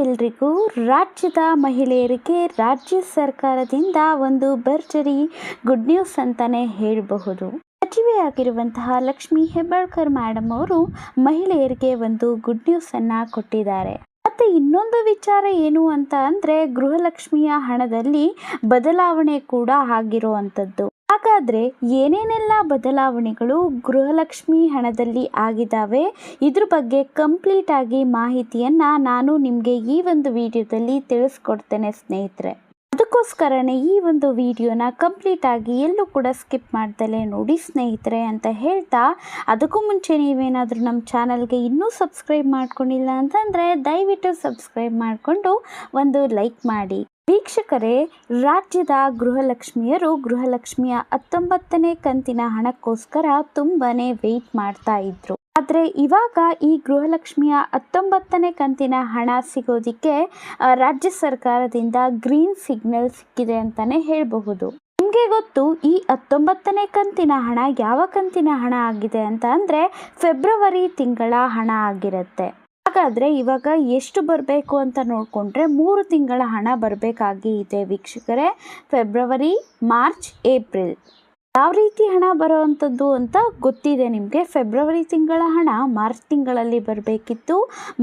ಎಲ್ರಿಗೂ ರಾಜ್ಯದ ಮಹಿಳೆಯರಿಗೆ ರಾಜ್ಯ ಸರ್ಕಾರದಿಂದ ಒಂದು ಭರ್ಜರಿ ಗುಡ್ ನ್ಯೂಸ್ ಅಂತಾನೆ ಹೇಳಬಹುದು. ಸಚಿವೆಯಾಗಿರುವಂತಹ ಲಕ್ಷ್ಮಿ ಹೆಬ್ಬಾಳ್ಕರ್ ಮೇಡಮ್ ಅವರು ಮಹಿಳೆಯರಿಗೆ ಒಂದು ಗುಡ್ ನ್ಯೂಸ್ ಅನ್ನ ಕೊಟ್ಟಿದ್ದಾರೆ. ಮತ್ತೆ ಇನ್ನೊಂದು ವಿಚಾರ ಏನು ಅಂತ ಅಂದ್ರೆ ಗೃಹಲಕ್ಷ್ಮಿಯ ಹಣದಲ್ಲಿ ಬದಲಾವಣೆ ಕೂಡ ಆಗಿರುವಂತದ್ದು. ಹಾಗಾದ್ರೆ ಏನೇನೆಲ್ಲ ಬದಲಾವಣೆಗಳು ಗೃಹಲಕ್ಷ್ಮಿ ಹಣದಲ್ಲಿ ಆಗಿದ್ದಾವೆ, ಇದ್ರ ಬಗ್ಗೆ ಕಂಪ್ಲೀಟ್ ಆಗಿ ಮಾಹಿತಿಯನ್ನ ನಾನು ನಿಮಗೆ ಈ ಒಂದು ವಿಡಿಯೋದಲ್ಲಿ ತಿಳಿಸ್ಕೊಡ್ತೇನೆ ಸ್ನೇಹಿತರೆ. ಅದಕ್ಕೋಸ್ಕರನೇ ಈ ಒಂದು ವಿಡಿಯೋನ ಕಂಪ್ಲೀಟ್ ಆಗಿ ಎಲ್ಲೂ ಕೂಡ ಸ್ಕಿಪ್ ಮಾಡ್ದಲೇ ನೋಡಿ ಸ್ನೇಹಿತರೆ ಅಂತ ಹೇಳ್ತಾ, ಅದಕ್ಕೂ ಮುಂಚೆ ನೀವೇನಾದರೂ ನಮ್ಮ ಚಾನಲ್ಗೆ ಇನ್ನೂ ಸಬ್ಸ್ಕ್ರೈಬ್ ಮಾಡ್ಕೊಂಡಿಲ್ಲ ಅಂತಂದರೆ ದಯವಿಟ್ಟು ಸಬ್ಸ್ಕ್ರೈಬ್ ಮಾಡಿಕೊಂಡು ಒಂದು ಲೈಕ್ ಮಾಡಿ. ವೀಕ್ಷಕರೇ, ರಾಜ್ಯದ ಗೃಹಲಕ್ಷ್ಮಿಯರು ಗೃಹಲಕ್ಷ್ಮಿಯ 19ನೇ ಕಂತಿನ ಹಣಕ್ಕೋಸ್ಕರ ತುಂಬಾನೇ ವೆಯ್ಟ್ ಮಾಡ್ತಾ ಇದ್ರು. ಆದರೆ ಇವಾಗ ಈ ಗೃಹಲಕ್ಷ್ಮಿಯ 19ನೇ ಕಂತಿನ ಹಣ ಸಿಗೋದಿಕ್ಕೆ ರಾಜ್ಯ ಸರ್ಕಾರದಿಂದ ಗ್ರೀನ್ ಸಿಗ್ನಲ್ ಸಿಕ್ಕಿದೆ ಅಂತಾನೆ ಹೇಳಬಹುದು. ನಿಮಗೆ ಗೊತ್ತು, ಈ 19ನೇ ಕಂತಿನ ಹಣ ಯಾವ ಕಂತಿನ ಹಣ ಆಗಿದೆ ಅಂತ ಅಂದರೆ ಫೆಬ್ರವರಿ ತಿಂಗಳ ಹಣ ಆಗಿರುತ್ತೆ. ಹಾಗಾದರೆ ಇವಾಗ ಎಷ್ಟು ಬರಬೇಕು ಅಂತ ನೋಡಿಕೊಂಡ್ರೆ 3 ತಿಂಗಳ ಹಣ ಬರಬೇಕಾಗಿ ಇದೆ ವೀಕ್ಷಕರೇ. ಫೆಬ್ರವರಿ, ಮಾರ್ಚ್, ಏಪ್ರಿಲ್ ಯಾವ ರೀತಿ ಹಣ ಬರೋವಂಥದ್ದು ಅಂತ ಗೊತ್ತಿದೆ ನಿಮಗೆ. ಫೆಬ್ರವರಿ ತಿಂಗಳ ಹಣ ಮಾರ್ಚ್ ತಿಂಗಳಲ್ಲಿ ಬರಬೇಕಿತ್ತು,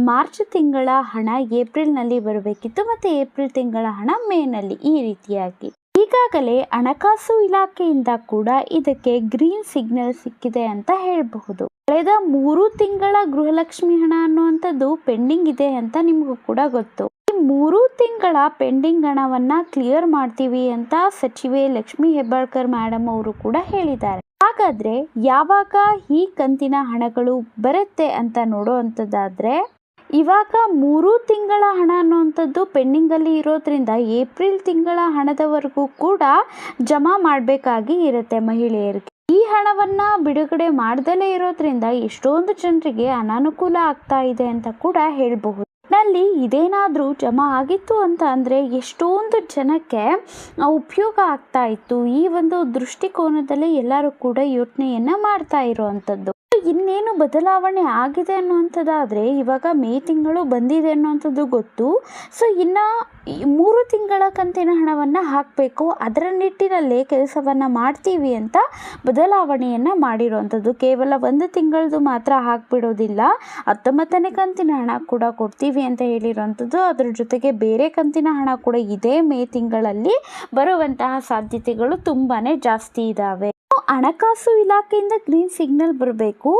ಮಾರ್ಚ್ ತಿಂಗಳ ಹಣ ಏಪ್ರಿಲ್ನಲ್ಲಿ ಬರಬೇಕಿತ್ತು, ಮತ್ತು ಏಪ್ರಿಲ್ ತಿಂಗಳ ಹಣ ಮೇನಲ್ಲಿ. ಈ ರೀತಿಯಾಗಿ ಈಗಾಗಲೇ ಹಣಕಾಸು ಇಲಾಖೆಯಿಂದ ಕೂಡ ಇದಕ್ಕೆ ಗ್ರೀನ್ ಸಿಗ್ನಲ್ ಸಿಕ್ಕಿದೆ ಅಂತ ಹೇಳಬಹುದು. ಕಳೆದ 3 ತಿಂಗಳ ಗೃಹಲಕ್ಷ್ಮಿ ಹಣ ಅನ್ನುವಂಥದ್ದು ಪೆಂಡಿಂಗ್ ಇದೆ ಅಂತ ನಿಮಗೂ ಕೂಡ ಗೊತ್ತು. ಈ 3 ತಿಂಗಳ ಪೆಂಡಿಂಗ್ ಹಣವನ್ನ ಕ್ಲಿಯರ್ ಮಾಡ್ತೀವಿ ಅಂತ ಸಚಿವೆ ಲಕ್ಷ್ಮಿ ಹೆಬ್ಬಾಳ್ಕರ್ ಮೇಡಮ್ ಅವರು ಕೂಡ ಹೇಳಿದ್ದಾರೆ. ಹಾಗಾದ್ರೆ ಯಾವಾಗ ಈ ಕಂತಿನ ಹಣಗಳು ಬರುತ್ತೆ ಅಂತ ನೋಡುವಂಥದ್ದಾದ್ರೆ, ಇವಾಗ 3 ತಿಂಗಳ ಹಣ ಅನ್ನುವಂಥದ್ದು ಪೆಂಡಿಂಗಲ್ಲಿ ಇರೋದ್ರಿಂದ ಏಪ್ರಿಲ್ ತಿಂಗಳ ಹಣದವರೆಗೂ ಕೂಡ ಜಮಾ ಮಾಡಬೇಕಾಗಿ ಇರುತ್ತೆ ಮಹಿಳೆಯರಿಗೆ. ಈ ಹಣವನ್ನ ಬಿಡುಗಡೆ ಮಾಡ್ದಲೇ ಇರೋದ್ರಿಂದ ಎಷ್ಟೊಂದು ಜನರಿಗೆ ಅನಾನುಕೂಲ ಆಗ್ತಾ ಇದೆ ಅಂತ ಕೂಡ ಹೇಳಬಹುದು. ನಲ್ಲಿ ಇದೇನಾದರೂ ಜಮಾ ಆಗಿತ್ತು ಅಂತ ಅಂದರೆ ಎಷ್ಟೊಂದು ಜನಕ್ಕೆ ಉಪಯೋಗ ಆಗ್ತಾ ಇತ್ತು. ಈ ಒಂದು ದೃಷ್ಟಿಕೋನದಲ್ಲಿ ಎಲ್ಲರೂ ಕೂಡ ಯೋಚನೆಯನ್ನ ಮಾಡ್ತಾ ಇರುವಂಥದ್ದು. ಇನ್ನೇನು ಬದಲಾವಣೆ ಆಗಿದೆ ಅನ್ನುವಂಥದ್ದಾದರೆ, ಇವಾಗ ಮೇ ತಿಂಗಳು ಬಂದಿದೆ ಅನ್ನುವಂಥದ್ದು ಗೊತ್ತು. ಸೊ ಇನ್ನು 3 ತಿಂಗಳ ಕಂತಿನ ಹಣವನ್ನು ಹಾಕಬೇಕು, ಅದರ ನಿಟ್ಟಿನಲ್ಲೇ ಕೆಲಸವನ್ನು ಮಾಡ್ತೀವಿ ಅಂತ ಬದಲಾವಣೆಯನ್ನು ಮಾಡಿರುವಂಥದ್ದು. ಕೇವಲ 1 ತಿಂಗಳದು ಮಾತ್ರ ಹಾಕಿಬಿಡೋದಿಲ್ಲ, 19ನೇ ಕಂತಿನ ಹಣ ಕೂಡ ಕೊಡ್ತೀವಿ ಅಂತ ಹೇಳಿರುವಂಥದ್ದು. ಅದರ ಜೊತೆಗೆ ಬೇರೆ ಕಂತಿನ ಹಣ ಕೂಡ ಇದೇ ಮೇ ತಿಂಗಳಲ್ಲಿ ಬರುವಂತಹ ಸಾಧ್ಯತೆಗಳು ತುಂಬಾ ಜಾಸ್ತಿ ಇದ್ದಾವೆ. ಹಣಕಾಸು ಇಲಾಖೆಯಿಂದ ಗ್ರೀನ್ ಸಿಗ್ನಲ್ ಬರಬೇಕು,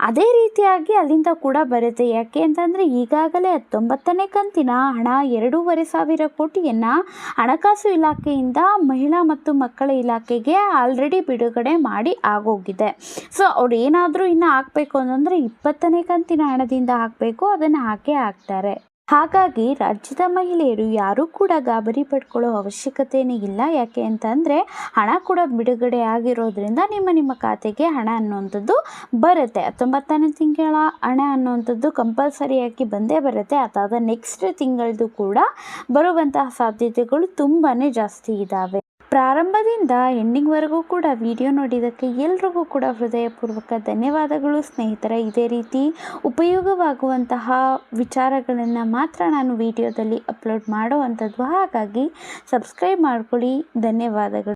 ಅದೇ ರೀತಿಯಾಗಿ ಅಲ್ಲಿಂದ ಕೂಡ ಬರುತ್ತೆ. ಯಾಕೆ ಅಂತಂದರೆ ಈಗಾಗಲೇ 19ನೇ ಕಂತಿನ ಹಣ 2,500 ಕೋಟಿಯನ್ನು ಹಣಕಾಸು ಇಲಾಖೆಯಿಂದ ಮಹಿಳಾ ಮತ್ತು ಮಕ್ಕಳ ಇಲಾಖೆಗೆ ಆಲ್ರೆಡಿ ಬಿಡುಗಡೆ ಮಾಡಿ ಆಗೋಗಿದೆ. ಸೊ ಅವ್ರು ಏನಾದರೂ ಇನ್ನು ಹಾಕಬೇಕು ಅಂತಂದರೆ 20ನೇ ಕಂತಿನ ಹಣದಿಂದ ಹಾಕಬೇಕು, ಅದನ್ನು ಹಾಕೇ ಹಾಕ್ತಾರೆ. ಹಾಗಾಗಿ ರಾಜ್ಯದ ಮಹಿಳೆಯರು ಯಾರೂ ಕೂಡ ಗಾಬರಿ ಪಡ್ಕೊಳ್ಳೋ ಅವಶ್ಯಕತೆಯೇ ಇಲ್ಲ. ಯಾಕೆ ಅಂತಂದರೆ ಹಣ ಕೂಡ ಬಿಡುಗಡೆ ಆಗಿರೋದ್ರಿಂದ ನಿಮ್ಮ ಖಾತೆಗೆ ಹಣ ಅನ್ನುವಂಥದ್ದು ಬರುತ್ತೆ. 19ನೇ ತಿಂಗಳ ಹಣ ಅನ್ನುವಂಥದ್ದು ಕಂಪಲ್ಸರಿಯಾಗಿ ಬಂದೇ ಬರುತ್ತೆ. ಅದಾದ ನೆಕ್ಸ್ಟ್ ತಿಂಗಳದು ಕೂಡ ಬರುವಂತಹ ಸಾಧ್ಯತೆಗಳು ತುಂಬಾ ಜಾಸ್ತಿ ಇದ್ದಾವೆ. ಪ್ರಾರಂಭದಿಂದ ಎಂಡಿಂಗ್ವರೆಗೂ ಕೂಡ ವಿಡಿಯೋ ನೋಡಿದ್ದಕ್ಕೆ ಎಲ್ರಿಗೂ ಕೂಡ ಹೃದಯಪೂರ್ವಕ ಧನ್ಯವಾದಗಳು ಸ್ನೇಹಿತರೆ. ಇದೇ ರೀತಿ ಉಪಯೋಗವಾಗುವಂತಹ ವಿಚಾರಗಳನ್ನು ಮಾತ್ರ ನಾನು ವಿಡಿಯೋದಲ್ಲಿ ಅಪ್ಲೋಡ್ ಮಾಡುವಂಥದ್ದು. ಹಾಗಾಗಿ ಸಬ್ಸ್ಕ್ರೈಬ್ ಮಾಡ್ಕೊಳ್ಳಿ. ಧನ್ಯವಾದಗಳು.